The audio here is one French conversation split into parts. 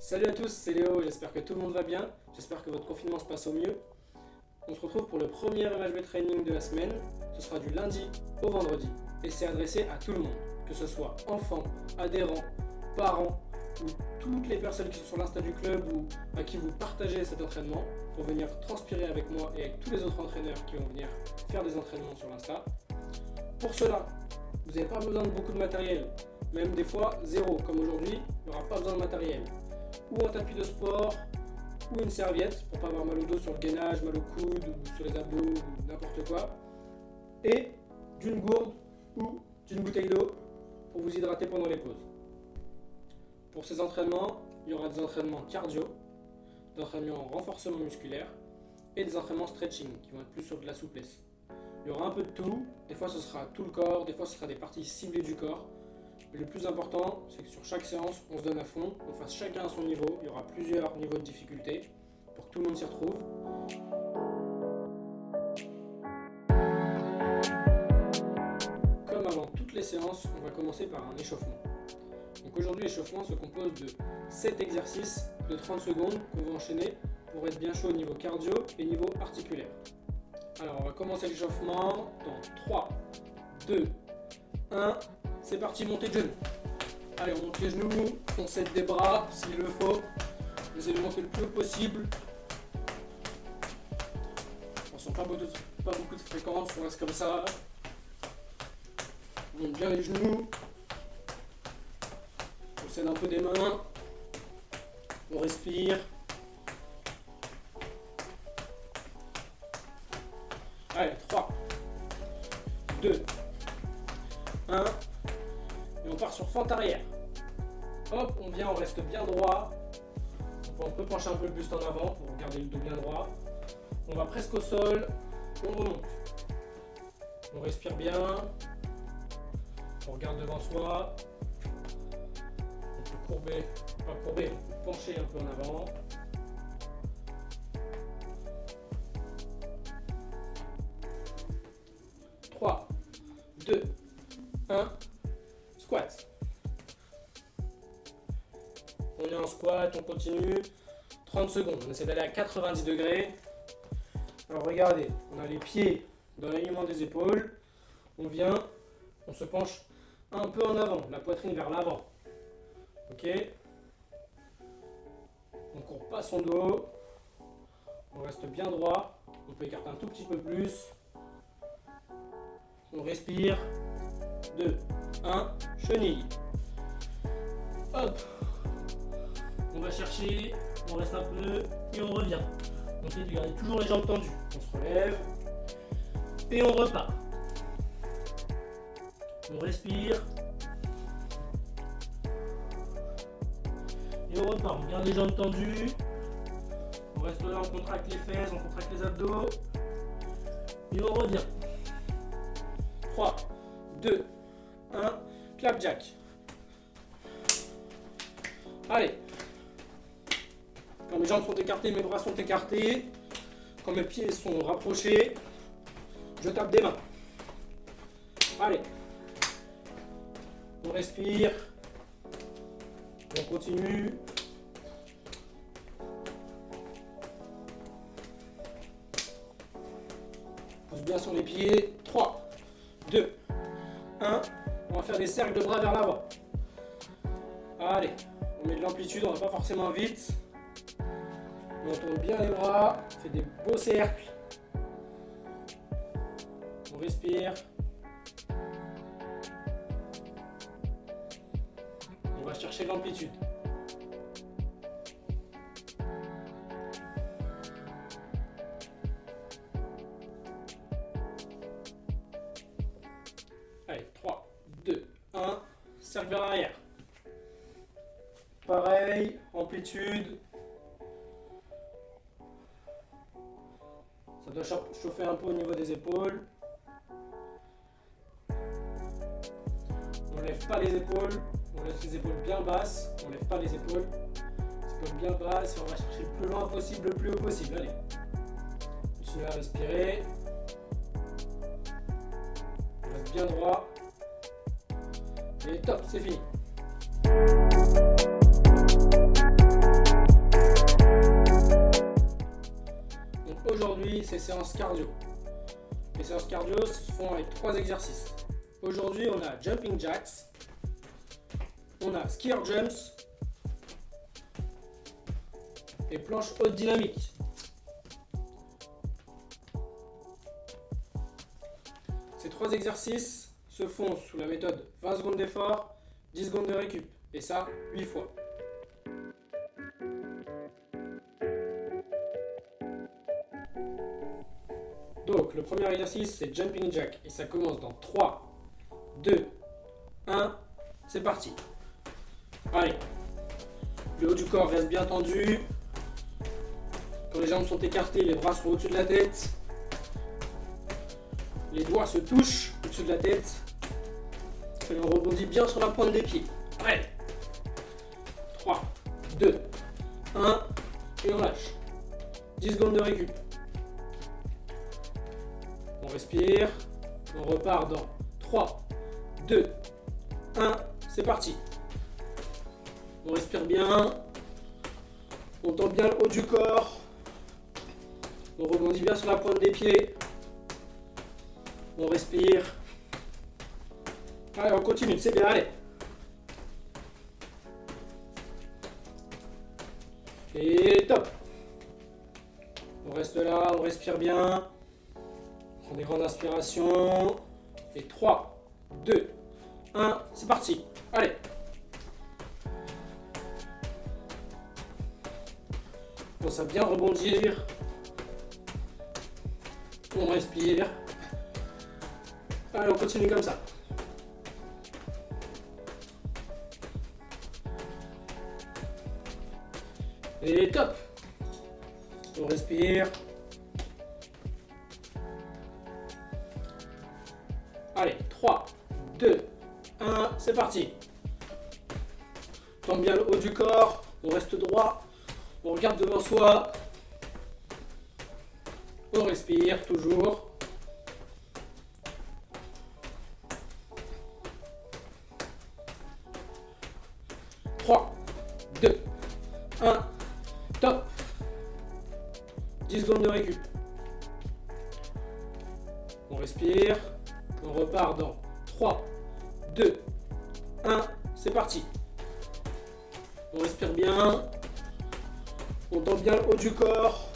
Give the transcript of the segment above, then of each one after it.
Salut à tous, c'est Léo, j'espère que tout le monde va bien, j'espère que votre confinement se passe au mieux. On se retrouve pour le premier MHB Training de la semaine, ce sera du lundi au vendredi et c'est adressé à tout le monde, que ce soit enfants, adhérents, parents ou toutes les personnes qui sont sur l'Insta du club ou à qui vous partagez cet entraînement pour venir transpirer avec moi et avec tous les autres entraîneurs qui vont venir faire des entraînements sur l'Insta. Pour cela, vous n'avez pas besoin de beaucoup de matériel, même des fois zéro, comme aujourd'hui, il n'y aura pas besoin de matériel. Ou un tapis de sport, ou une serviette pour pas avoir mal au dos sur le gainage, mal au coude, ou sur les abdos, ou n'importe quoi. Et d'une gourde ou d'une bouteille d'eau pour vous hydrater pendant les pauses. Pour ces entraînements, il y aura des entraînements cardio, des entraînements en renforcement musculaire et des entraînements stretching qui vont être plus sur de la souplesse. Il y aura un peu de tout, des fois ce sera tout le corps, des fois ce sera des parties ciblées du corps. Mais le plus important, c'est que sur chaque séance, on se donne à fond, on fasse chacun à son niveau, il y aura plusieurs niveaux de difficulté pour que tout le monde s'y retrouve. Comme avant toutes les séances, on va commencer par un échauffement. Donc aujourd'hui, l'échauffement se compose de 7 exercices de 30 secondes qu'on va enchaîner pour être bien chaud au niveau cardio et niveau articulaire. Alors on va commencer l'échauffement dans 3, 2, 1... C'est parti, montée de genoux. Allez, on monte les genoux, on s'aide des bras s'il le faut. On essaie de monter le plus haut possible. On sent pas beaucoup de fréquence, on reste comme ça. On monte bien les genoux. On s'aide un peu des mains. On respire. Allez, 3, 2, 1. Et on part sur fente arrière. Hop, on vient, on reste bien droit. On peut pencher un peu le buste en avant pour garder le dos bien droit. On va presque au sol, on remonte. On respire bien. On regarde devant soi. On peut courber, pas courber, on peut pencher un peu en avant. « 3, 2, 1. Squat. On est en squat, on continue. 30 secondes, on essaie d'aller à 90 degrés. Alors regardez, on a les pieds dans l'alignement des épaules. On vient, on se penche un peu en avant, la poitrine vers l'avant. Ok. On court pas son dos. On reste bien droit. On peut écarter un tout petit peu plus. On respire. 2, 1, chenille. Hop. On va chercher, on reste un peu et on revient. On essaie de garder toujours les jambes tendues. On se relève et on repart. On respire. Et on repart. On garde les jambes tendues. On reste là, on contracte les fesses, on contracte les abdos. Et on revient. 3, 2, 1, clap jack. Allez. Quand mes jambes sont écartées, mes bras sont écartés. Quand mes pieds sont rapprochés, je tape des mains. Allez. On respire. On continue. Pousse bien sur les pieds. 3, 2, 1. On va faire des cercles de bras vers l'avant. Allez, on met de l'amplitude, on va pas forcément vite. On tourne bien les bras, on fait des beaux cercles. On respire. On va chercher l'amplitude. Allez, 3, 2, 1, cercle vers l'arrière. Pareil, amplitude. Ça doit chauffer un peu au niveau des épaules. On ne lève pas les épaules, on laisse les épaules bien basses. On ne lève pas les épaules bien basses et on va chercher le plus loin possible, le plus haut possible. Allez, continuez à respirer. On reste bien droit. Et top, c'est fini. suit ces séances cardio. Les séances cardio se font avec 3 exercices. Aujourd'hui, on a jumping jacks, on a skier jumps et planche haute dynamique. Ces 3 exercices se font sous la méthode 20 secondes d'effort, 10 secondes de récup, et ça 8 fois. Donc le premier exercice c'est jumping jack et ça commence dans 3, 2, 1, c'est parti. Allez, le haut du corps reste bien tendu. Quand les jambes sont écartées, les bras sont au-dessus de la tête. Les doigts se touchent au-dessus de la tête. Et on rebondit bien sur la pointe des pieds. Allez, 3, 2, 1, et on lâche. 10 secondes de récup. On respire, on repart dans 3, 2, 1, c'est parti. On respire bien, on tend bien le haut du corps, on rebondit bien sur la pointe des pieds, on respire. Allez, on continue, c'est bien, allez. Et top. On reste là, on respire bien. On prend des grandes inspirations. Et 3, 2, 1, c'est parti. Allez. On pense à bien rebondir. On respire. Allez, on continue comme ça. Et top. On respire. Allez, 3, 2, 1, c'est parti. Tend bien le haut du corps, on reste droit, on regarde devant soi. On respire toujours. Trois, 2, 1, top. 10 secondes de récup. On respire. On repart dans 3, 2, 1, c'est parti. On respire bien. On tend bien le haut du corps.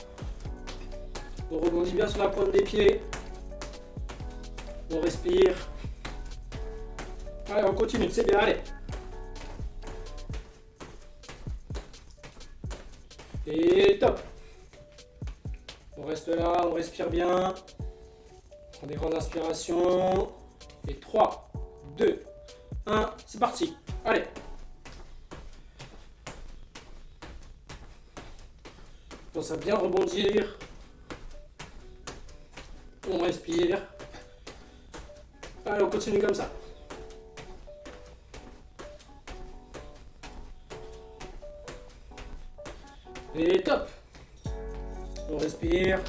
On rebondit bien sur la pointe des pieds. On respire. Allez, on continue, c'est bien, allez. Et top. On reste là, on respire bien. On prend des grandes inspirations. Et 3, 2, 1, c'est parti. Allez. On pense à bien rebondir. On respire. Allez, on continue comme ça. Et top. On respire.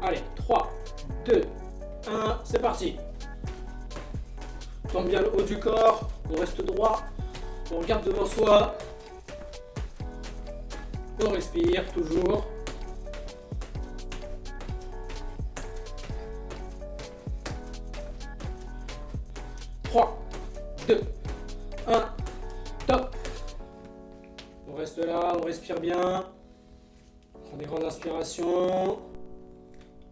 Allez, 3, 2, 1, c'est parti. Tend bien le haut du corps, on reste droit, on regarde devant soi. On respire toujours. Trois, 2, 1, top. On reste là, on respire bien. On prend des grandes inspirations.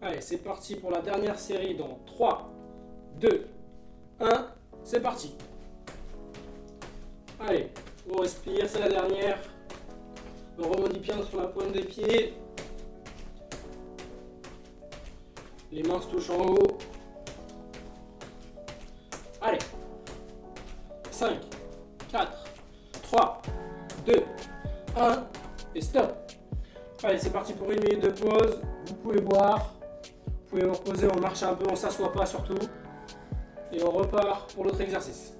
Allez, c'est parti pour la dernière série dans 3, 2, 1, c'est parti. Allez, on respire, c'est la dernière. On rebondit bien sur la pointe des pieds. Les mains se touchent en haut. Allez. 5, 4, 3, 2, 1 et stop. Allez, c'est parti pour 1 minute de pause. Vous pouvez boire. Vous pouvez vous reposer, on marche un peu, on s'assoit pas surtout. Et on repart pour l'autre exercice.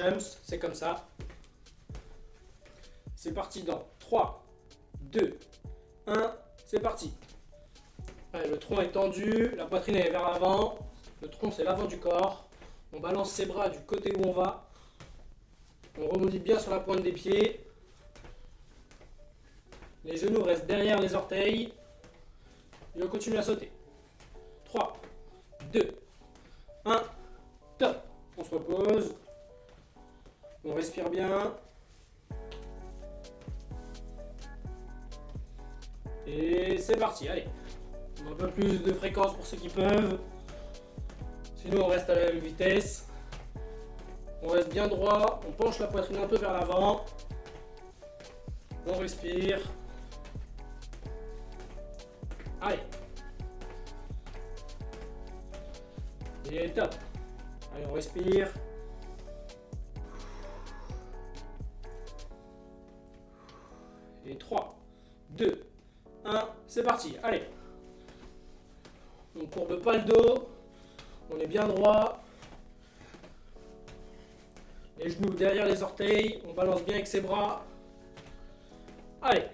jumps, c'est comme ça. C'est parti dans 3, 2, 1, c'est parti. Allez, le tronc est tendu, la poitrine est vers l'avant, le tronc c'est l'avant du corps. On balance ses bras du côté où on va. On rebondit bien sur la pointe des pieds. Les genoux restent derrière les orteils. Et on continue à sauter. 3, 2, 1, top. On se repose. On respire bien. Et c'est parti, allez. Un peu plus de fréquence pour ceux qui peuvent. Sinon on reste à la même vitesse. On reste bien droit, on penche la poitrine un peu vers l'avant. On respire. Allez. Et top. Allez, on respire. Et 3, 2, 1, c'est parti. Allez. On ne courbe pas le dos. On est bien droit. Les genoux derrière les orteils. On balance bien avec ses bras. Allez.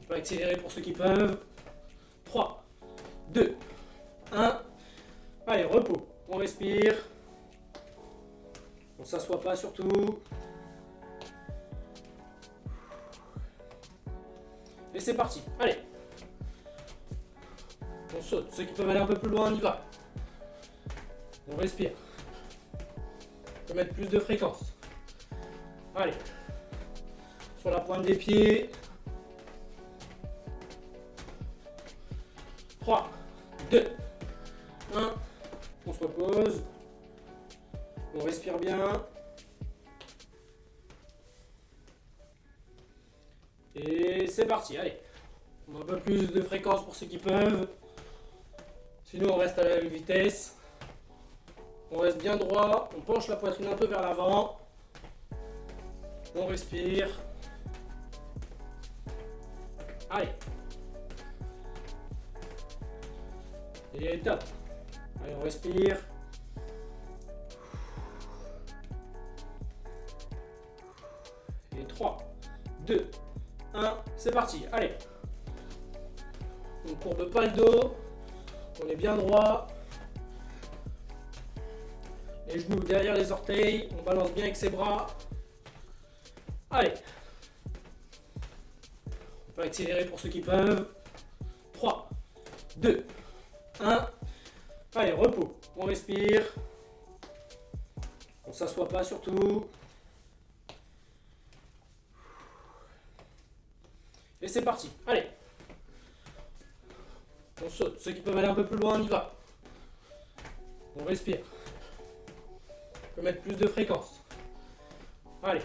On peut accélérer pour ceux qui peuvent. 3, 2, 1. Allez, repos. On respire. On ne s'assoit pas surtout. Et c'est parti. Allez. On saute. Ceux qui peuvent aller un peu plus loin, on y va. On respire. On peut mettre plus de fréquence. Allez. Sur la pointe des pieds. 3, 2, 1. On se repose. On respire bien. Et c'est parti. Allez. On a un peu plus de fréquence pour ceux qui peuvent. Sinon on reste à la même vitesse. On reste bien droit, on penche la poitrine un peu vers l'avant. On respire. Allez. Et top. Allez, on respire. Et 3, 2, 1, c'est parti. Allez. On ne courbe pas le dos. On est bien droit. Les genoux derrière les orteils. On balance bien avec ses bras. Allez. On peut accélérer pour ceux qui peuvent. 3, 2, 1. Allez, repos. On respire. On ne s'assoit pas surtout. Et c'est parti. Allez. On saute. Ceux qui peuvent aller un peu plus loin, on y va. On respire. On peut mettre plus de fréquence. Allez.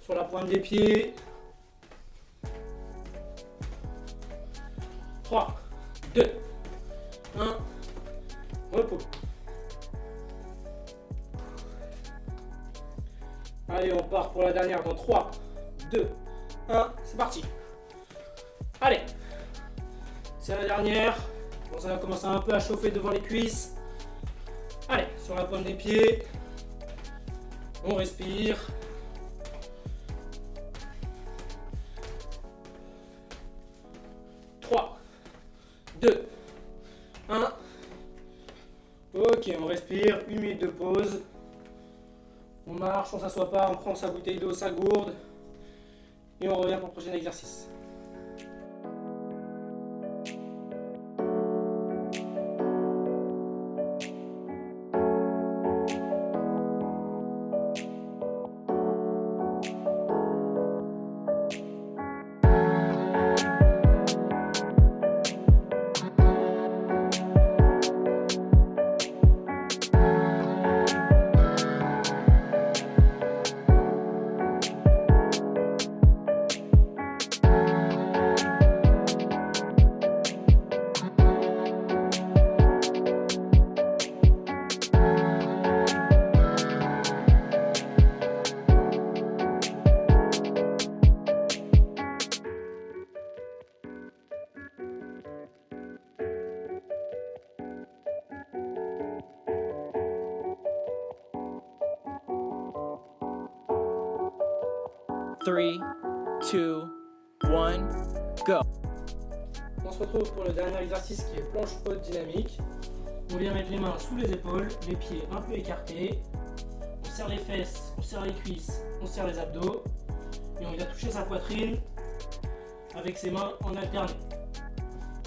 Sur la pointe des pieds. 3, 2, 1. Repos. Allez, on part pour la dernière dans 3, 2, 1. C'est parti. Allez. C'est la dernière. Bon, ça va commencer un peu à chauffer devant les cuisses. Allez, sur la pointe des pieds. On respire. Trois, 2, 1. Ok, on respire. 1 minute de pause. On marche, on s'assoit pas, on prend sa bouteille d'eau, sa gourde. Et on revient pour le prochain exercice. 3, 2, 1, go. On se retrouve pour le dernier exercice qui est planche haute dynamique. On vient mettre les mains sous les épaules, les pieds un peu écartés. On serre les fesses, on serre les cuisses, on serre les abdos. Et on vient toucher sa poitrine avec ses mains en alterné.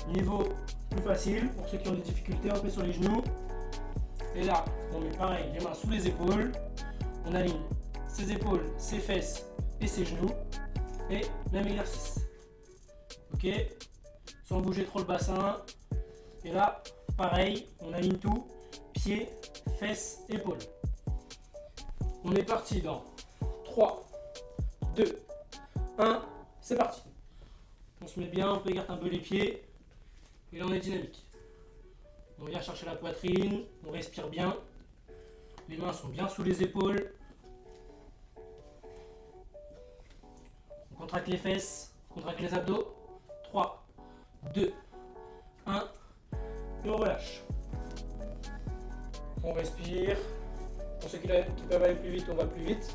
Niveau plus facile, pour ceux qui ont des difficultés, on met sur les genoux. Et là, on met pareil, les mains sous les épaules. On aligne ses épaules, ses fesses et ses genoux. Et même exercice. Ok, sans bouger trop le bassin. Et là, pareil, on aligne tout. Pieds, fesses, épaules. On est parti dans 3, 2, 1, c'est parti. On se met bien, on peut écarter un peu les pieds. Et là, on est dynamique. On vient chercher la poitrine, on respire bien. Les mains sont bien sous les épaules. On contracte les fesses, on contracte les abdos. 3, 2, 1, et on relâche. On respire. Pour ceux qui peuvent aller plus vite, on va plus vite.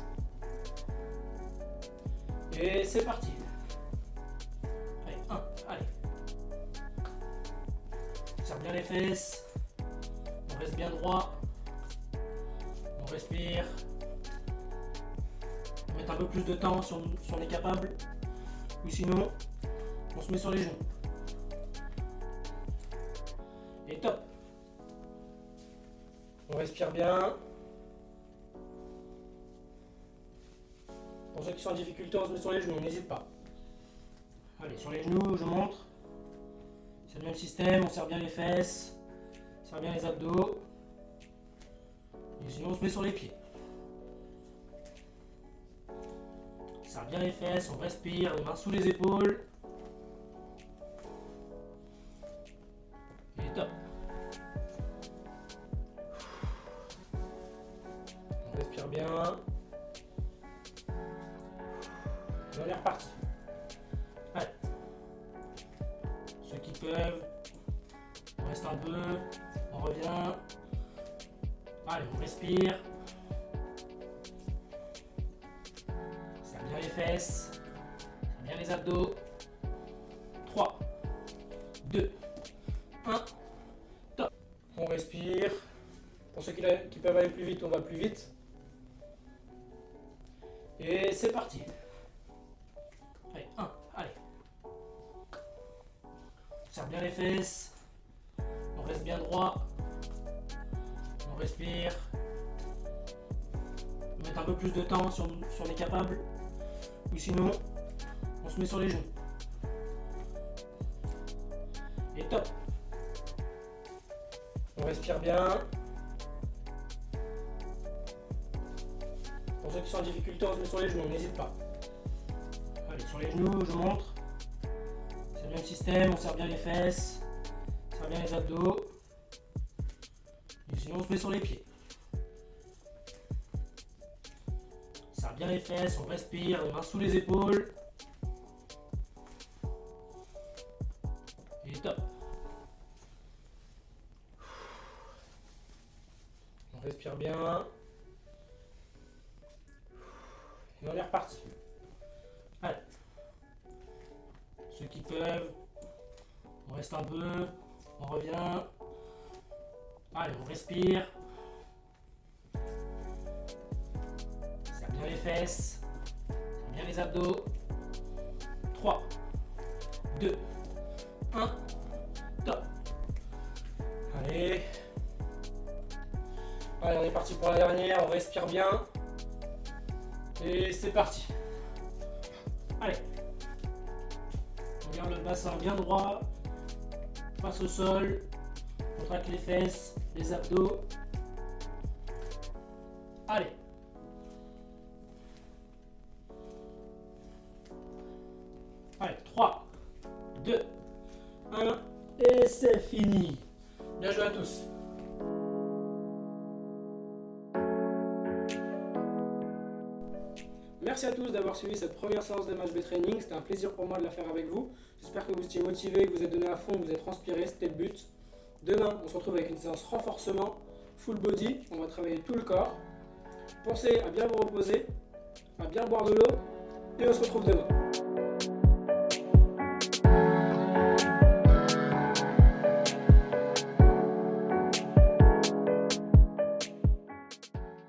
Et c'est parti. Allez, 1, allez. On serre bien les fesses. On reste bien droit. On respire. On va mettre un peu plus de temps si on est capable. Ou sinon, on se met sur les genoux. Et top. On respire bien. Pour ceux qui sont en difficulté, on se met sur les genoux, on n'hésite pas. Allez, sur les genoux, je montre. C'est le même système, on serre bien les fesses, on serre bien les abdos. Et sinon, on se met sur les pieds. On serre bien les fesses, on respire, les mains sous les épaules. Et top. On respire bien. On est reparti. Allez. Ceux qui peuvent, on reste un peu, on revient. Allez, on respire. Serre bien les fesses, serre bien les abdos. 3, 2, 1, top. On respire. Pour ceux qui peuvent aller plus vite, on va plus vite. Et c'est parti. Allez, 1, allez. On serre bien les fesses. On reste bien droit. On respire. On va mettre un peu plus de temps si on est capable. Ou sinon, on se met sur les genoux. Et top. On respire bien. Pour ceux qui sont en difficulté, on se met sur les genoux, on n'hésite pas. Allez, sur les genoux, je montre. C'est le même système, on serre bien les fesses, on serre bien les abdos. Et sinon, on se met sur les pieds. On serre bien les fesses, on respire, les mains sous les épaules. Et top. On respire bien. Et on est reparti. Allez. Ceux qui peuvent, on reste un peu, on revient. Allez, on respire. Serre bien les fesses, serre bien les abdos. 3, 2, 1, top. Allez. Allez, on est parti pour la dernière, on respire bien. Et c'est parti. Allez. On garde le bassin bien droit. Face au sol. On contracte les fesses, les abdos. Allez. Allez, 3, 2, 1. Et c'est fini. Bien joué à tous. Merci à tous d'avoir suivi cette première séance de MHB Training. C'était un plaisir pour moi de la faire avec vous. J'espère que vous étiez motivés, que vous êtes donné à fond, que vous êtes transpiré. C'était le but. Demain, on se retrouve avec une séance renforcement full body. On va travailler tout le corps. Pensez à bien vous reposer, à bien boire de l'eau et on se retrouve demain.